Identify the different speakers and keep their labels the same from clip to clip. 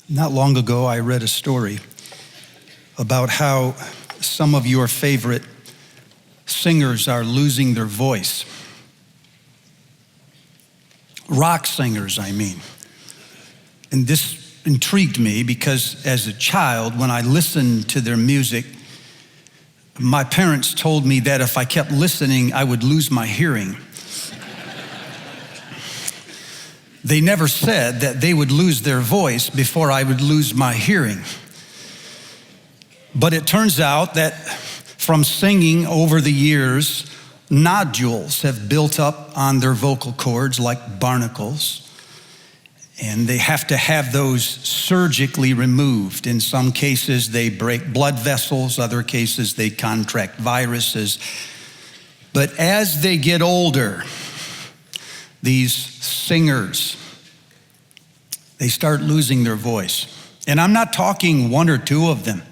Speaker 1: Not long ago, I read a story about how some of your favorite singers are losing their voice. Rock singers, I mean. And this intrigued me because as a child, when I listened to their music, my parents told me that if I kept listening, I would lose my hearing. They never said that they would lose their voice before I would lose my hearing. But it turns out that from singing over the years, nodules have built up on their vocal cords like barnacles, and they have to have those surgically removed. In some cases, they break blood vessels. Other cases, they contract viruses. But as they get older, these singers, they start losing their voice. And I'm not talking one or two of them.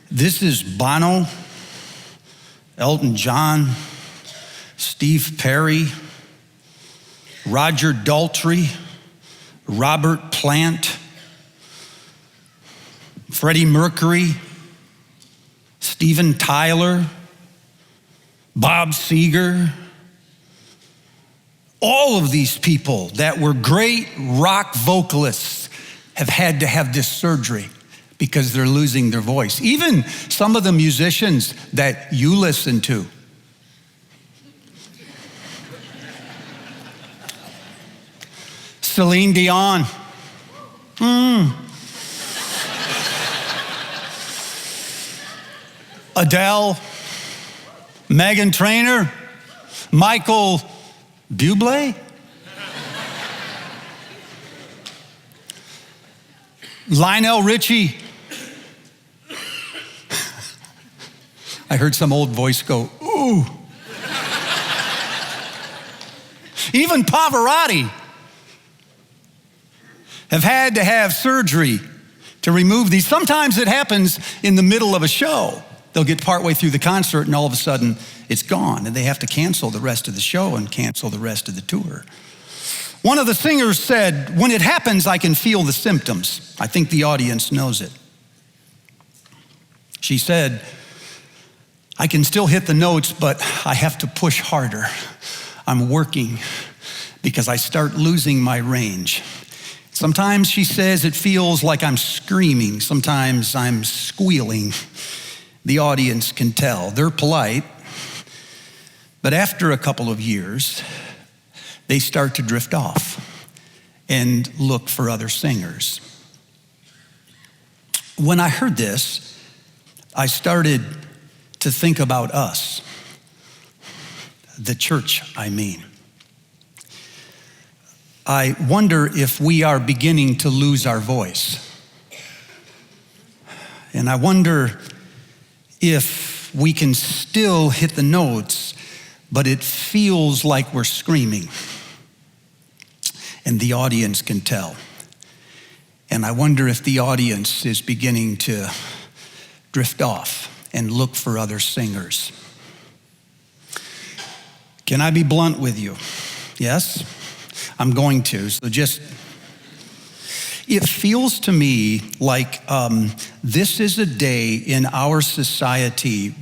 Speaker 1: This is Bono, Elton John, Steve Perry, Roger Daltrey, Robert Plant, Freddie Mercury, Steven Tyler, Bob Seger. All of these people that were great rock vocalists have had to have this surgery because they're losing their voice. Even some of the musicians that you listen to. Celine Dion. Adele. Meghan Trainor. Michael Bublé? Lionel Richie. I heard some old voice go, ooh. Even Pavarotti have had to have surgery to remove these. Sometimes it happens in the middle of a show. They'll get partway through the concert and all of a sudden it's gone and they have to cancel the rest of the show and cancel the rest of the tour. One of the singers said, when it happens, I can feel the symptoms. I think the audience knows it. She said, I can still hit the notes, but I have to push harder. I'm working because I start losing my range. Sometimes, she says, it feels like I'm screaming. Sometimes I'm squealing. The audience can tell. They're polite. But after a couple of years, they start to drift off and look for other singers. When I heard this, I started to think about us, the church, I mean. I wonder if we are beginning to lose our voice. And I wonder if we can still hit the notes, but it feels like we're screaming. And the audience can tell. And I wonder if the audience is beginning to drift off and look for other singers. Can I be blunt with you? Yes? I'm going to. So it feels to me like this is a day in our society.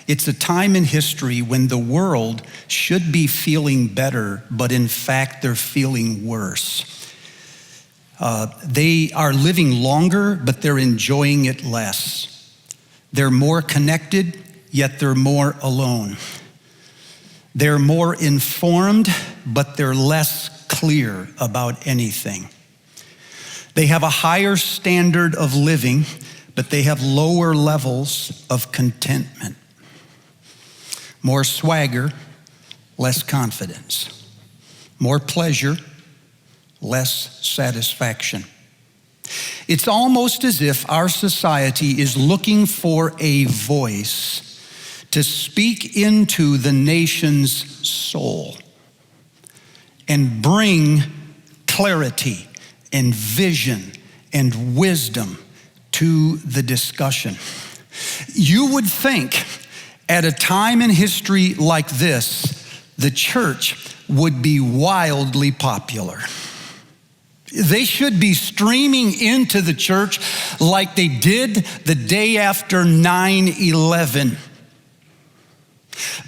Speaker 1: It's a time in history when the world should be feeling better, but in fact, they're feeling worse. They are living longer, but they're enjoying it less. They're more connected, yet they're more alone. They're more informed, but they're less clear about anything. They have a higher standard of living, but they have lower levels of contentment. More swagger, less confidence. More pleasure, less satisfaction. It's almost as if our society is looking for a voice to speak into the nation's soul and bring clarity and vision and wisdom to the discussion. You would think at a time in history like this, the church would be wildly popular. They should be streaming into the church like they did the day after 9/11.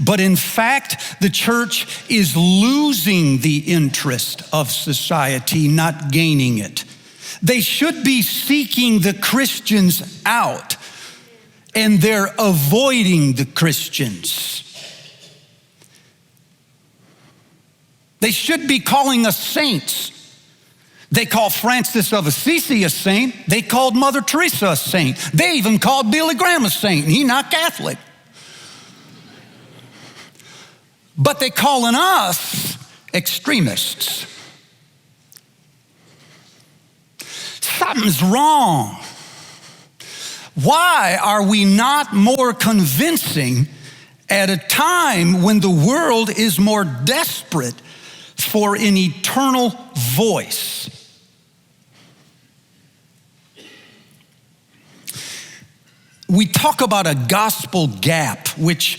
Speaker 1: But in fact, the church is losing the interest of society, not gaining it. They should be seeking the Christians out, and they're avoiding the Christians. They should be calling us saints. They call Francis of Assisi a saint. They called Mother Teresa a saint. They even called Billy Graham a saint, and he's not Catholic. But they calling us extremists. Something's wrong. Why are we not more convincing at a time when the world is more desperate for an eternal voice? We talk about a gospel gap, which,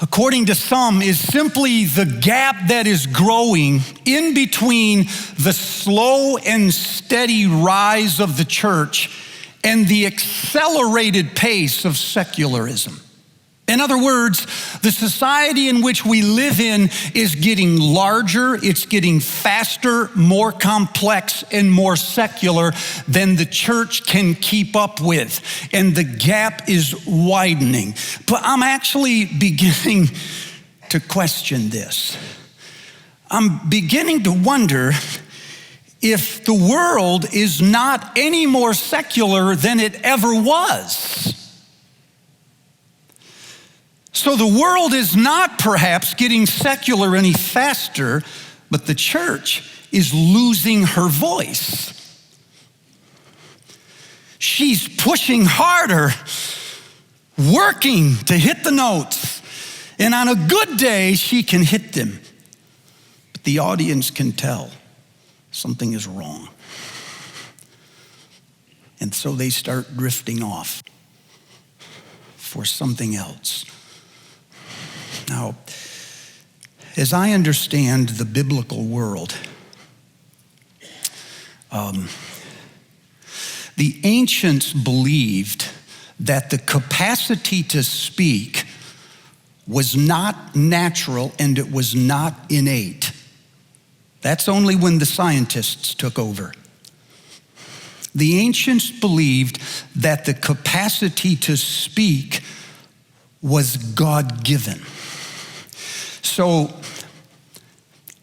Speaker 1: according to some, is simply the gap that is growing in between the slow and steady rise of the church and the accelerated pace of secularism. In other words, the society in which we live in is getting larger, it's getting faster, more complex, and more secular than the church can keep up with. And the gap is widening. But I'm actually beginning to question this. I'm beginning to wonder if the world is not any more secular than it ever was. So the world is not perhaps getting secular any faster, but the church is losing her voice. She's pushing harder, working to hit the notes, and on a good day, she can hit them. But the audience can tell something is wrong. And so they start drifting off for something else. Now, as I understand the biblical world, the ancients believed that the capacity to speak was not natural and it was not innate. That's only when the scientists took over. The ancients believed that the capacity to speak was God-given. So,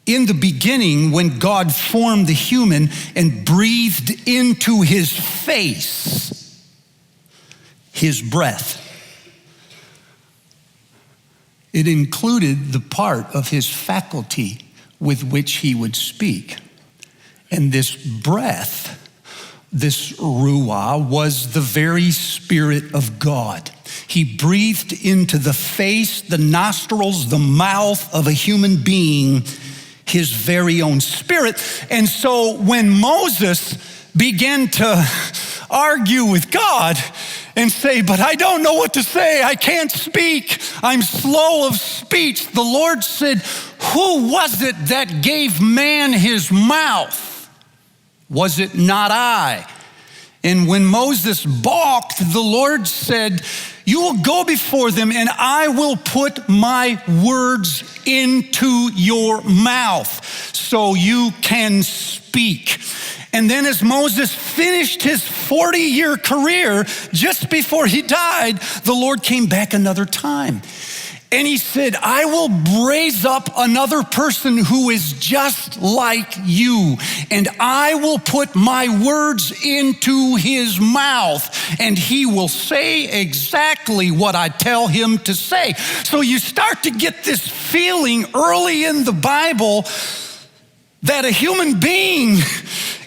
Speaker 1: in the beginning, when God formed the human and breathed into his face his breath, it included the part of his faculty with which he would speak. And this breath, this ruah, was the very Spirit of God. He breathed into the face, the nostrils, the mouth of a human being, his very own spirit. And so when Moses began to argue with God and say, but I don't know what to say, I can't speak, I'm slow of speech, the Lord said, who was it that gave man his mouth? Was it not I? And when Moses balked, the Lord said, you will go before them and I will put my words into your mouth so you can speak. And then as Moses finished his 40-year career, just before he died, the Lord came back another time. And he said, I will raise up another person who is just like you, and I will put my words into his mouth, and he will say exactly what I tell him to say. So you start to get this feeling early in the Bible that a human being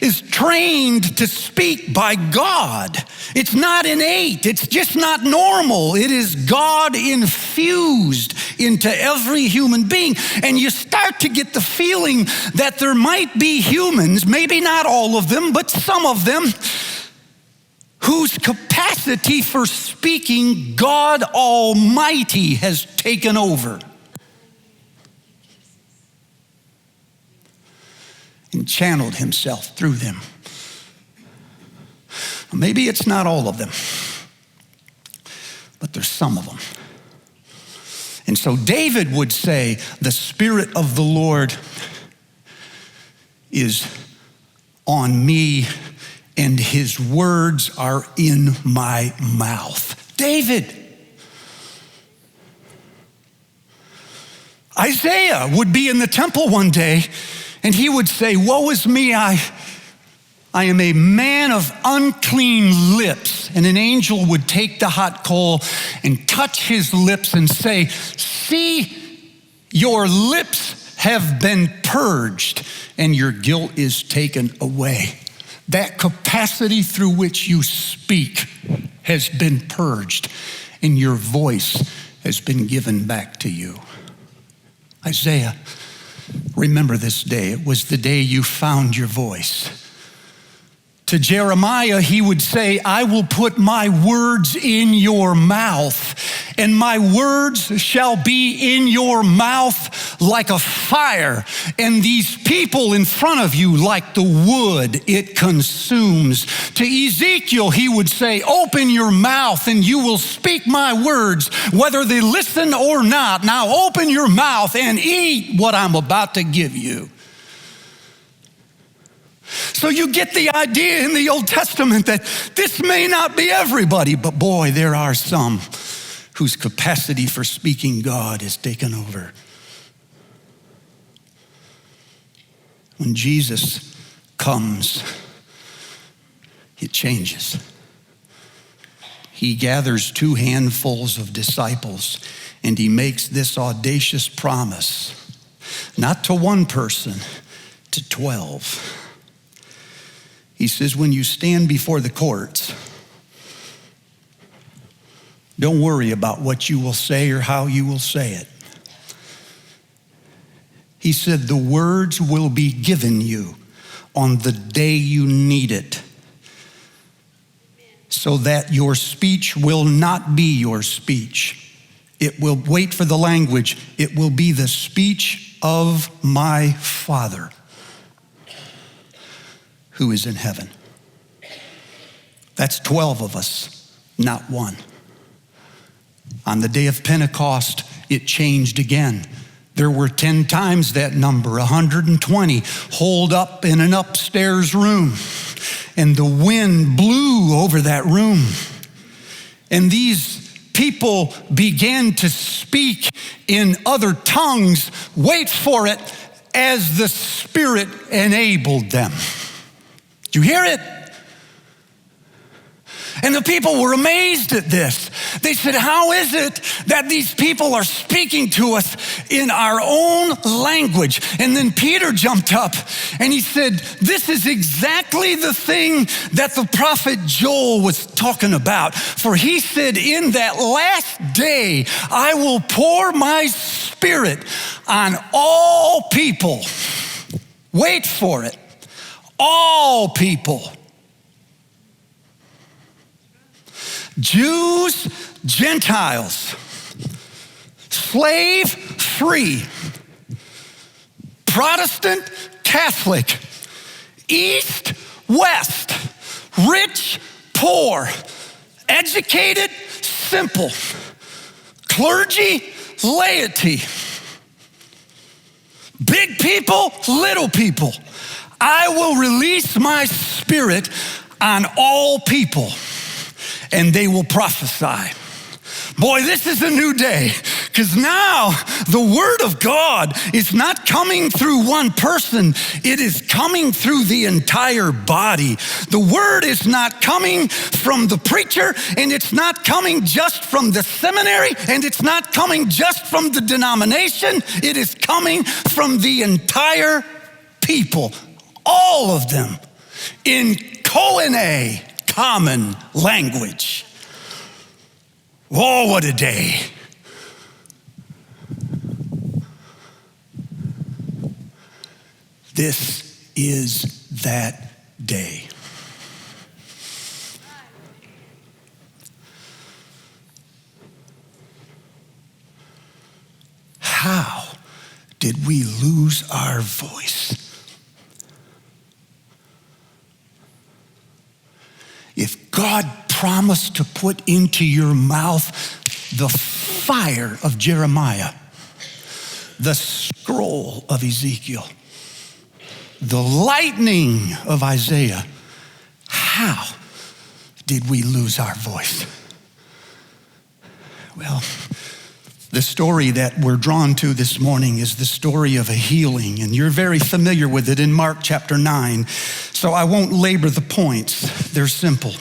Speaker 1: is trained to speak by God. It's not innate. It's just not normal. It is God infused into every human being. And you start to get the feeling that there might be humans, maybe not all of them, but some of them, whose capacity for speaking God Almighty has taken over. and channeled himself through them. Maybe it's not all of them, but there's some of them. And so David would say, the Spirit of the Lord is on me, and his words are in my mouth. David. Isaiah would be in the temple one day, and he would say, woe is me, I am a man of unclean lips. And an angel would take the hot coal and touch his lips and say, see, your lips have been purged and your guilt is taken away. That capacity through which you speak has been purged and your voice has been given back to you. Isaiah, remember this day. It was the day you found your voice. To Jeremiah, he would say, I will put my words in your mouth, and my words shall be in your mouth like a fire, and these people in front of you like the wood it consumes. To Ezekiel, he would say, open your mouth and you will speak my words, whether they listen or not. Now open your mouth and eat what I'm about to give you. So you get the idea in the Old Testament that this may not be everybody, but boy, there are some whose capacity for speaking God is taken over. When Jesus comes, it changes. He gathers 2 handfuls of disciples and he makes this audacious promise, not to one person, to 12. He says, when you stand before the courts, don't worry about what you will say or how you will say it. He said, the words will be given you on the day you need it, so that your speech will not be your speech. It will, wait for the language, it will be the speech of my Father who is in heaven. That's 12 of us, not one. On the day of Pentecost, it changed again. There were 10 times that number, 120, holed up in an upstairs room. And the wind blew over that room. And these people began to speak in other tongues, wait for it, as the Spirit enabled them. Do you hear it? And the people were amazed at this. They said, how is it that these people are speaking to us in our own language? And then Peter jumped up and he said, this is exactly the thing that the prophet Joel was talking about. For he said, in that last day, I will pour my Spirit on all people. Wait for it. All people. Jews, Gentiles, slave, free, Protestant, Catholic, East, West, rich, poor, educated, simple, clergy, laity, big people, little people. I will release my Spirit on all people, and they will prophesy. Boy, this is a new day, because now the Word of God is not coming through one person, it is coming through the entire body. The Word is not coming from the preacher, and it's not coming just from the seminary, and it's not coming just from the denomination. It is coming from the entire people, all of them, in Koine, common language. Oh, what a day. This is that day. How did we lose our voice? if God promised to put into your mouth the fire of Jeremiah, the scroll of Ezekiel, the lightning of Isaiah, how did we lose our voice? Well, the story that we're drawn to this morning is the story of a healing, and you're very familiar with it in Mark chapter 9, so I won't labor the points. They're simple.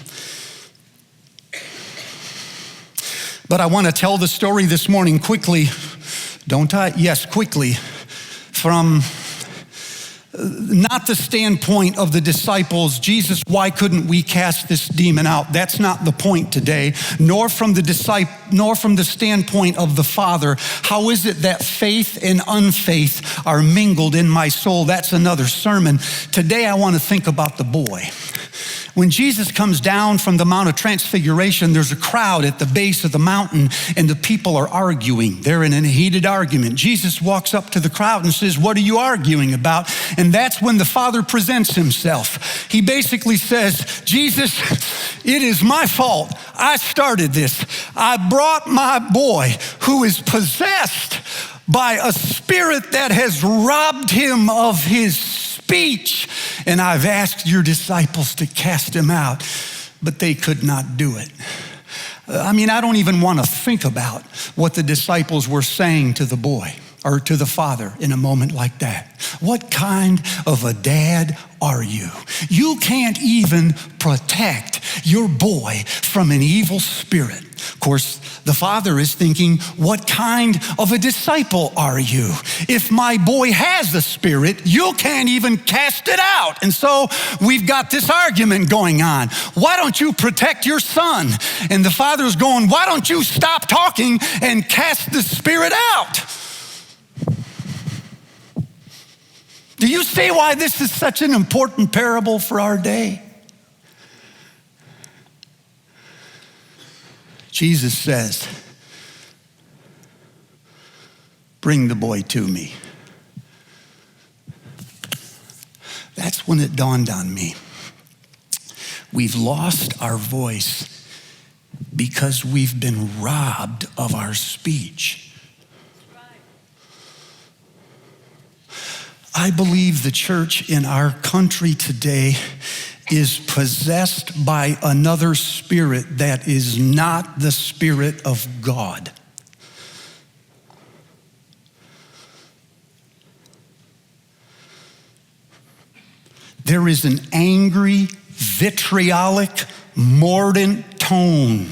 Speaker 1: But I want to tell the story this morning quickly, don't I? Yes, quickly, from not the standpoint of the disciples, Jesus, why couldn't we cast this demon out? That's not the point today, nor from the standpoint of the Father. How is it that faith and unfaith are mingled in my soul? That's another sermon. Today I want to think about the boy. When Jesus comes down from the Mount of Transfiguration, there's a crowd at the base of the mountain, and the people are arguing. They're in a heated argument. Jesus walks up to the crowd and says, what are you arguing about? And that's when the Father presents himself. He basically says, Jesus, it is my fault. I started this. I brought my boy who is possessed by a spirit that has robbed him of his speech, and I've asked your disciples to cast him out, but they could not do it. I don't even want to think about what the disciples were saying to the boy or to the father in a moment like that. What kind of a dad are you? You can't even protect your boy from an evil spirit. Of course, the father is thinking, what kind of a disciple are you? If my boy has a spirit, you can't even cast it out. And so we've got this argument going on. Why don't you protect your son? And the father's going, why don't you stop talking and cast the spirit out? Do you see why this is such an important parable for our day? Jesus says, bring the boy to me. That's when it dawned on me. We've lost our voice because we've been robbed of our speech. I believe the church in our country today is possessed by another spirit that is not the Spirit of God. There is an angry, vitriolic, mordant tone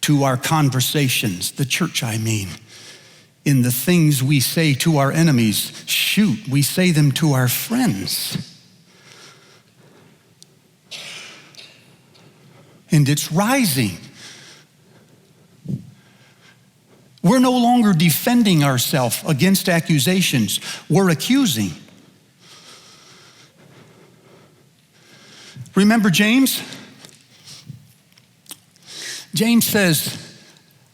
Speaker 1: to our conversations, the church I mean, in the things we say to our enemies. Shoot, we say them to our friends. And it's rising. We're no longer defending ourselves against accusations. We're accusing. Remember James? James says,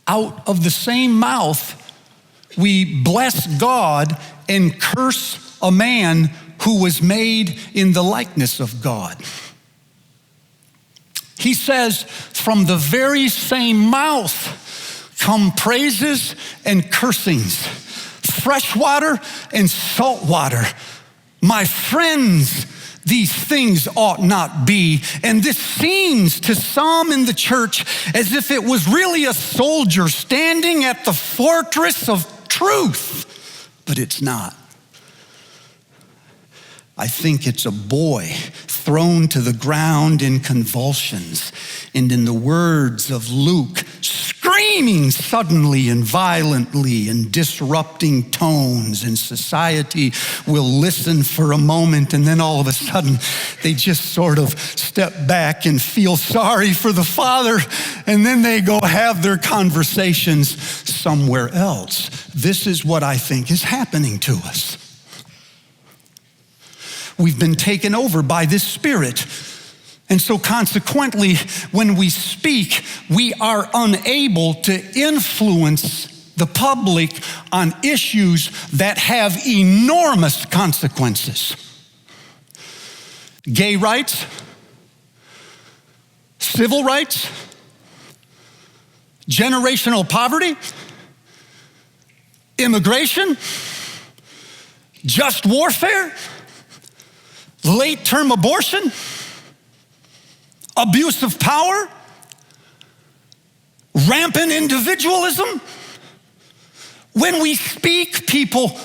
Speaker 1: out of the same mouth we bless God and curse a man who was made in the likeness of God. He says, from the very same mouth come praises and cursings, fresh water and salt water. My friends, these things ought not be. And this seems to some in the church as if it was really a soldier standing at the fortress of truth, but it's not. I think it's a boy thrown to the ground in convulsions, and in the words of Luke, screaming suddenly and violently and disrupting tones, and society will listen for a moment, and then all of a sudden they just sort of step back and feel sorry for the father, and then they go have their conversations somewhere else. This is what I think is happening to us. We've been taken over by this spirit. And so consequently, when we speak, we are unable to influence the public on issues that have enormous consequences. Gay rights, civil rights, generational poverty, immigration, just warfare, late-term abortion, abuse of power, rampant individualism. When we speak, people,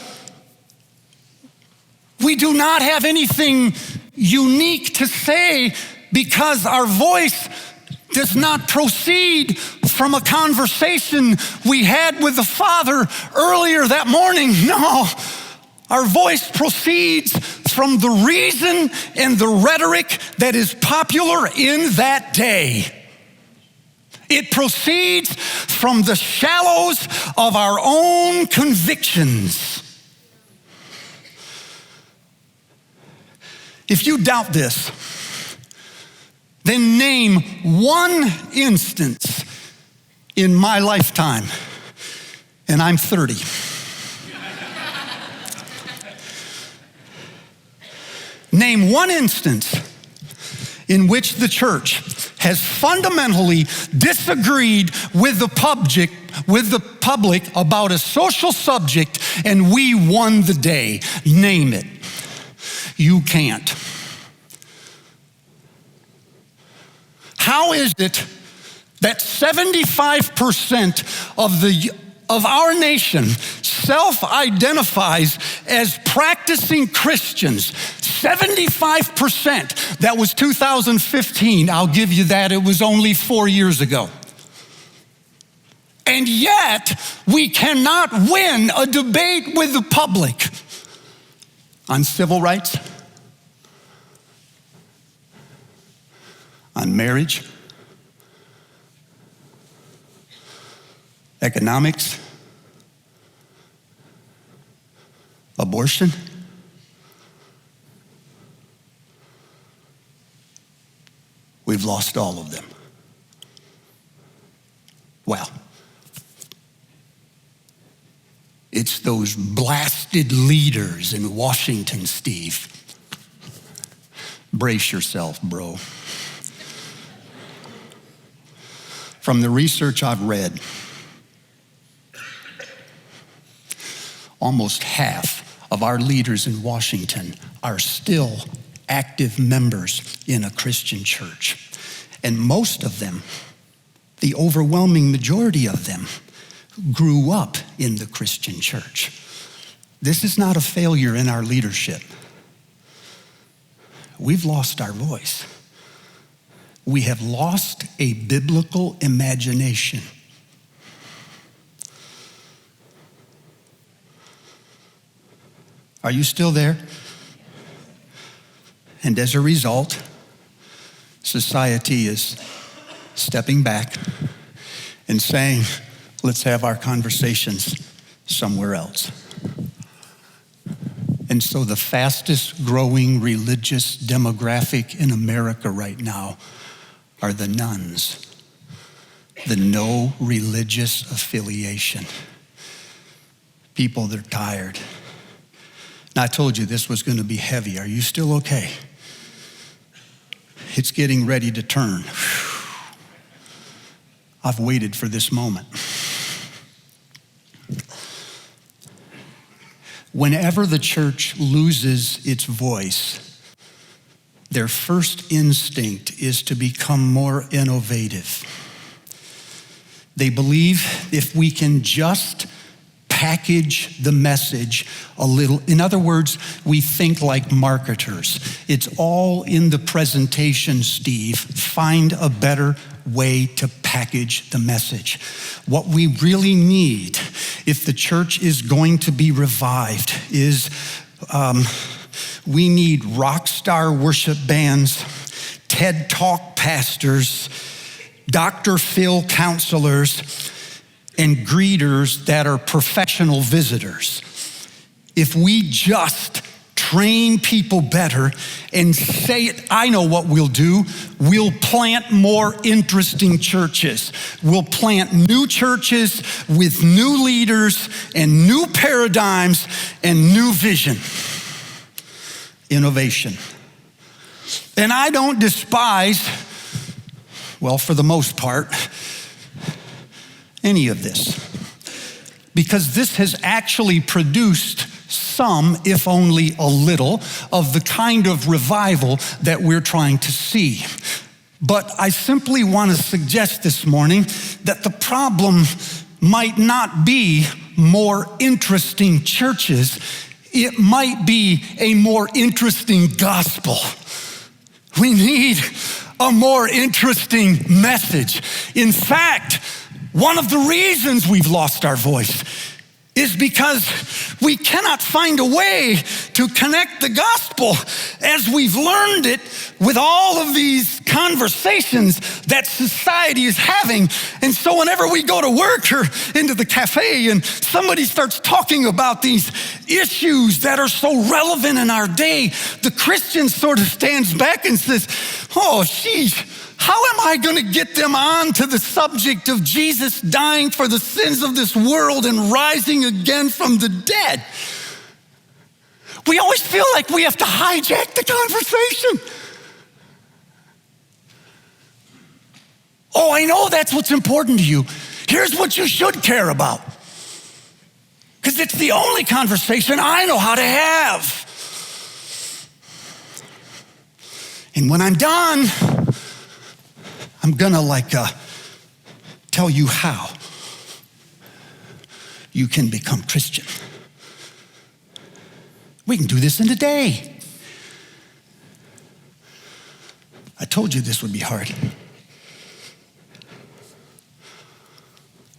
Speaker 1: we do not have anything unique to say because our voice does not proceed from a conversation we had with the Father earlier that morning. No, our voice proceeds from the reason and the rhetoric that is popular in that day. It proceeds from the shallows of our own convictions. If you doubt this, then name one instance in my lifetime, and I'm 30. Name one instance in which the church has fundamentally disagreed with the public about a social subject, and we won the day. Name it. You can't. How is it that 75% of our nation self-identifies as practicing Christians? 75%. That was 2015. I'll give you that. It was only 4 years ago. And yet, we cannot win a debate with the public on civil rights, on marriage, economics, abortion. We've lost all of them. Well, it's those blasted leaders in Washington, Steve. Brace yourself, bro. From the research I've read, almost half of our leaders in Washington are still active members in a Christian church. And most of them, the overwhelming majority of them, grew up in the Christian church. This is not a failure in our leadership. We've lost our voice. We have lost a biblical imagination. Are you still there? And as a result, society is stepping back and saying, let's have our conversations somewhere else. And so the fastest growing religious demographic in America right now are the nones, the no religious affiliation. People that are tired. Now, I told you this was going to be heavy. Are you still okay? It's getting ready to turn. I've waited for this moment. Whenever the church loses its voice, their first instinct is to become more innovative. They believe if we can just package the message a little. In other words, we think like marketers. It's all in the presentation, Steve. Find a better way to package the message. What we really need, if the church is going to be revived, is we need rock star worship bands, TED Talk pastors, Dr. Phil counselors, and greeters that are professional visitors. If we just train people better and say it, I know what we'll do. We'll plant more interesting churches. We'll plant new churches with new leaders and new paradigms and new vision. Innovation. And I don't despise well, for the most part, any of this. Because this has actually produced some, if only a little, of the kind of revival that we're trying to see. But I simply want to suggest this morning that the problem might not be more interesting churches. It might be a more interesting gospel. We need a more interesting message. In fact, one of the reasons we've lost our voice is because we cannot find a way to connect the gospel as we've learned it with all of these conversations that society is having. And so whenever we go to work or into the cafe and somebody starts talking about these issues that are so relevant in our day, the Christian sort of stands back and says, oh, sheesh, how am I going to get them on to the subject of Jesus dying for the sins of this world and rising again from the dead? We always feel like we have to hijack the conversation. Oh, I know that's what's important to you. Here's what you should care about. Because it's the only conversation I know how to have. And when I'm done, I'm gonna tell you how you can become Christian. We can do this in a day. I told you this would be hard.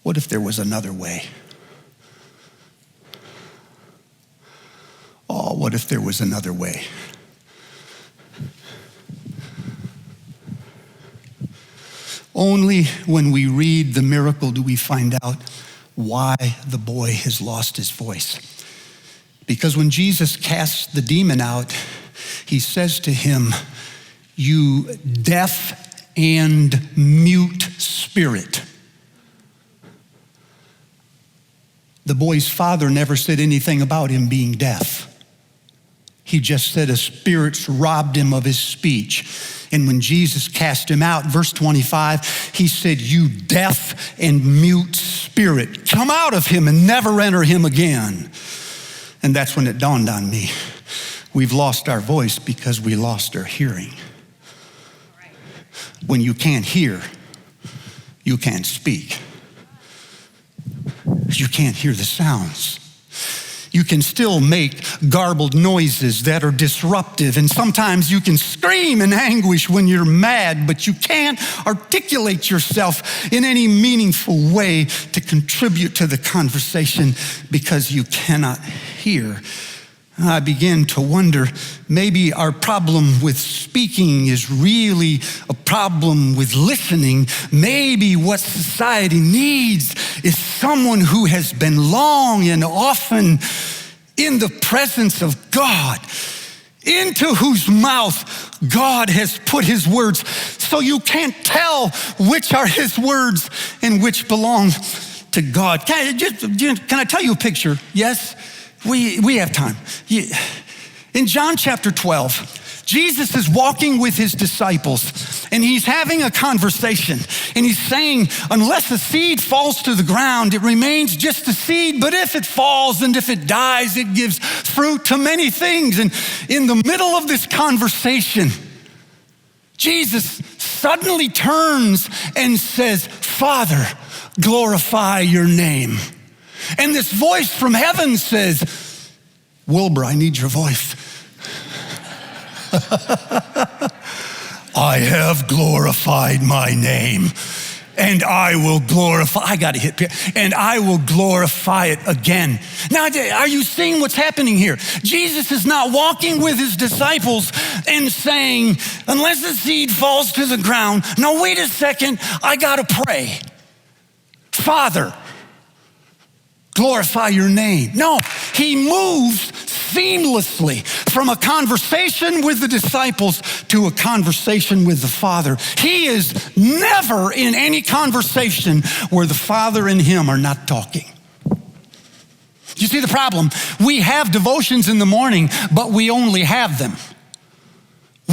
Speaker 1: What if there was another way? Oh, what if there was another way? Only when we read the miracle do we find out why the boy has lost his voice. Because when Jesus casts the demon out, he says to him, you deaf and mute spirit. The boy's father never said anything about him being deaf. He just said a spirit's robbed him of his speech. And when Jesus cast him out, verse 25, he said, you deaf and mute spirit, come out of him and never enter him again. And that's when it dawned on me. We've lost our voice because we lost our hearing. When you can't hear, you can't speak. You can't hear the sounds. You can still make garbled noises that are disruptive, and sometimes you can scream in anguish when you're mad, but you can't articulate yourself in any meaningful way to contribute to the conversation because you cannot hear. I begin to wonder, maybe our problem with speaking is really a problem with listening. Maybe what society needs is someone who has been long and often in the presence of God, into whose mouth God has put his words, so you can't tell which are his words and which belong to God. Can I tell you a picture? Yes? We have time. In John chapter 12, Jesus is walking with his disciples and he's having a conversation and he's saying, unless a seed falls to the ground, it remains just a seed, but if it falls and if it dies, it gives fruit to many things. And in the middle of this conversation, Jesus suddenly turns and says, Father, glorify your name. And this voice from heaven says, Wilbur, I need your voice. I have glorified my name, and I will glorify, and I will glorify it again. Now, are you seeing what's happening here? Jesus is not walking with his disciples and saying, unless the seed falls to the ground, no, wait a second, I gotta pray. Father, glorify your name. No, he moves seamlessly from a conversation with the disciples to a conversation with the Father. He is never in any conversation where the Father and him are not talking. You see the problem? We have devotions in the morning, but we only have them.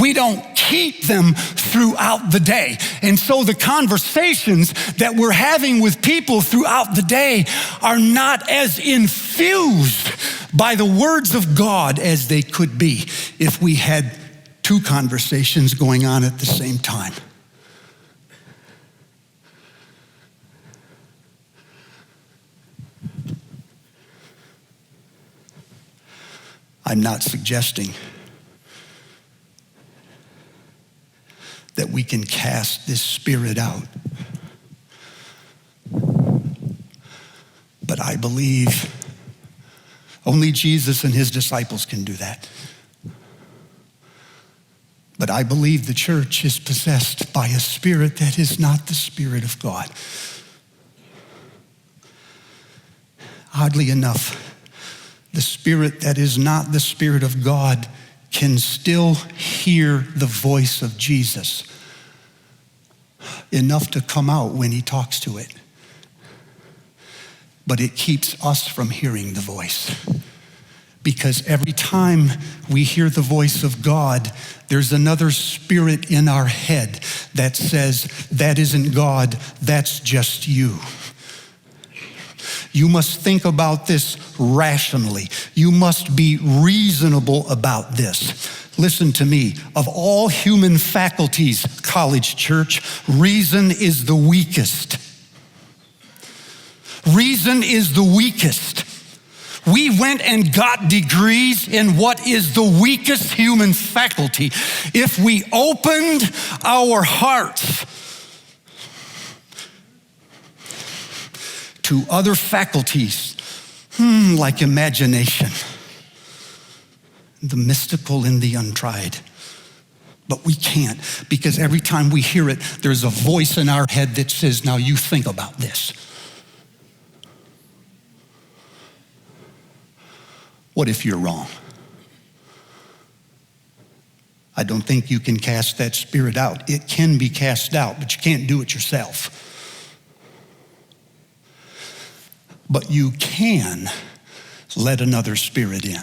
Speaker 1: We don't keep them throughout the day. And so the conversations that we're having with people throughout the day are not as infused by the words of God as they could be if we had two conversations going on at the same time. I'm not suggesting that we can cast this spirit out. But I believe only Jesus and his disciples can do that. But I believe the church is possessed by a spirit that is not the Spirit of God. Oddly enough, the spirit that is not the Spirit of God can still hear the voice of Jesus enough to come out when he talks to it. But it keeps us from hearing the voice. Because every time we hear the voice of God, there's another spirit in our head that says, that isn't God, that's just you. You must think about this rationally. You must be reasonable about this. Listen to me. Of all human faculties, College Church, reason is the weakest. Reason is the weakest. We went and got degrees in what is the weakest human faculty. If we opened our hearts to other faculties, like imagination, the mystical and the untried. But we can't, because every time we hear it, there's a voice in our head that says, now you think about this. What if you're wrong? I don't think you can cast that spirit out. It can be cast out, but you can't do it yourself. But you can let another spirit in.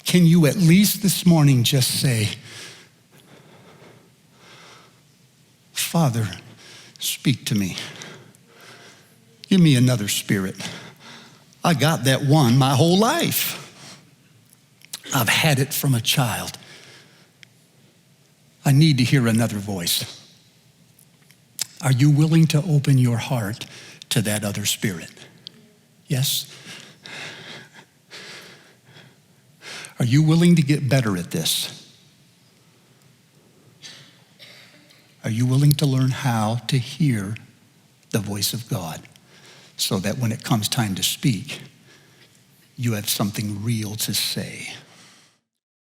Speaker 1: Can you at least this morning just say, Father, speak to me. Give me another spirit. I got that one my whole life. I've had it from a child. I need to hear another voice. Are you willing to open your heart to that other spirit? Yes? Are you willing to get better at this? Are you willing to learn how to hear the voice of God so that when it comes time to speak, you have something real to say?